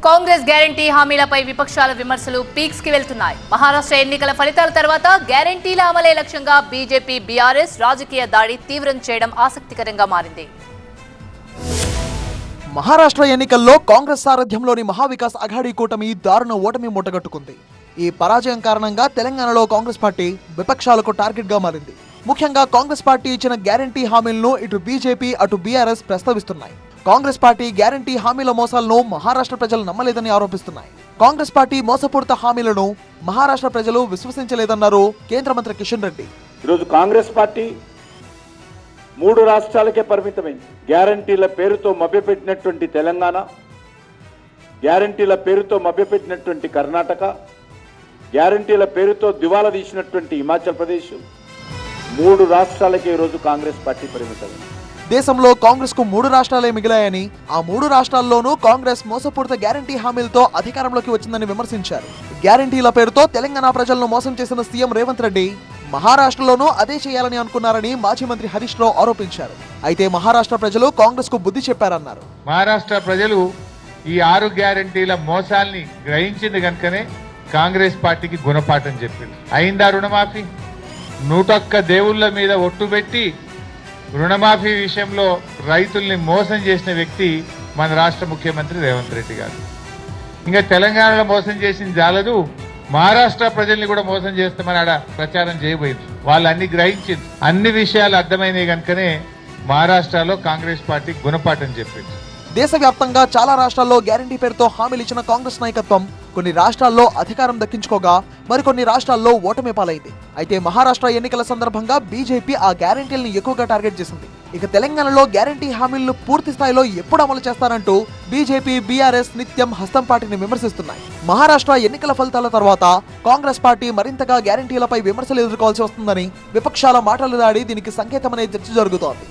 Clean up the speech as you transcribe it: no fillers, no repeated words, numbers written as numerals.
Congress guarantee హామీలపై విపక్షాల విమర్శలు peaks కి వెళ్తున్నాయి. మహారాష్ట్ర ఎన్నికల ఫలితాల తర్వాత గ్యారంటీల అమలే లక్ష్యంగా బీజేపీ బీఆర్ఎస్ రాజకీయ దాడి తీవ్రం చేయడం ఆసక్తికరంగా మారింది. మహారాష్ట్ర ఎన్నికల్లో కాంగ్రెస్ సారథ్యంలోని మహావికాస్ అఘాడీ కూటమి దారుణ ఓటమి మూటగట్టుకుంది. ఈ పరాజయం కారణంగా తెలంగాణలో కాంగ్రెస్ పార్టీ విపక్షాలకు టార్గెట్ గా మారింది. ముఖ్యంగా కాంగ్రెస్ పార్టీ ఇచ్చిన గ్యారంటీ హామీలను ఇటు బీజేపీ అటు బీఆర్ఎస్ ప్రస్తావిస్తున్నాయి. కాంగ్రెస్ పార్టీ గ్యారంటీ హామీల మోసాలను మహారాష్ట్ర ప్రజలు నమ్మలేదని ఆరోపిస్తున్నాయి. కాంగ్రెస్ పార్టీ మోసపూరిత హామీలను మహారాష్ట్ర ప్రజలు విశ్వసించలేదన్నారు కేంద్ర మంత్రి కిషన్ రెడ్డి. ఈరోజు కాంగ్రెస్ పార్టీ 3 రాష్ట్రాలకే పరిమితమైంది. గ్యారంటీల పేరుతో మభ్యపెట్టినటువంటి తెలంగాణ, గ్యారంటీల పేరుతో మభ్యపెట్టినటువంటి కర్ణాటక, గ్యారంటీల పేరుతో దివాలా తీసినటువంటి హిమాచల్ ప్రదేశ్, 3 రాష్ట్రాలకే ఈరోజు కాంగ్రెస్ పార్టీ పరిమితమైంది. దేశంలో కాంగ్రెస్ కు 3 రాష్ట్రాలే మిగిలాయని, ఆ 3 రాష్ట్రాల్లోనూ కాంగ్రెస్ మోసపూరిత గ్యారంటీ హామీలతో అధికారంలోకి వచ్చిందని విమర్శించారు. గ్యారంటీల పేరుతో తెలంగాణ ప్రజలను మోసం చేసిన సీఎం రేవంత్ రెడ్డి మహారాష్ట్రలోనూ అదే చేయాలని అనుకున్నారని మాజీ మంత్రి హరీష్ రావు ఆరోపించారు. అయితే మహారాష్ట్ర ప్రజలు కాంగ్రెస్ కు బుద్ధి చెప్పారన్నారు. మహారాష్ట్ర ప్రజలు ఈ 6 గ్యారంటీల మోసాల్ని గ్రహించింది కనుకనే కాంగ్రెస్ పార్టీకి గుణపాఠం చెప్పింది. అయిందా రుణమాఫీ? 101 దేవుళ్ళ మీద ఒట్టు పెట్టి రుణమాఫీ విషయంలో రైతుల్ని మోసం చేసిన వ్యక్తి మన రాష్ట్ర ముఖ్యమంత్రి రేవంత్ రెడ్డి గారు. ఇంకా తెలంగాణలో మోసం చేసింది జాలదు, మహారాష్ట్ర ప్రజల్ని కూడా మోసం చేస్తామని ఆడ ప్రచారం చేయబోయింది. వాళ్ళు అన్ని గ్రహించింది, అన్ని విషయాలు అర్థమైనవి కనుకనే మహారాష్ట్రలో కాంగ్రెస్ పార్టీ గుణపాఠం చెప్పింది. దేశవ్యాప్తంగా చాలా రాష్ట్రాల్లో గ్యారంటీ పేరుతో హామీలు ఇచ్చిన కాంగ్రెస్ నాయకత్వం కొన్ని రాష్ట్రాల్లో అధికారం దక్కించుకోగా మరికొన్ని రాష్ట్రాల్లో ఓటమి పాలైంది. అయితే మహారాష్ట్ర ఎన్నికల సందర్భంగా బీజేపీ ఆ గ్యారంటీలను ఎక్కువగా టార్గెట్ చేసింది. ఇక తెలంగాణలో గ్యారంటీ హామీలను పూర్తి స్థాయిలో ఎప్పుడు అమలు చేస్తారంటూ బీజేపీ బీఆర్ఎస్ నిత్యం హస్తం పార్టీని విమర్శిస్తున్నాయి. మహారాష్ట్ర ఎన్నికల ఫలితాల తర్వాత కాంగ్రెస్ పార్టీ మరింతగా గ్యారంటీలపై విమర్శలు ఎదుర్కోవాల్సి వస్తుందని విపక్షాల మాటలు దాడి దీనికి సంకేతమనే చర్చ జరుగుతోంది.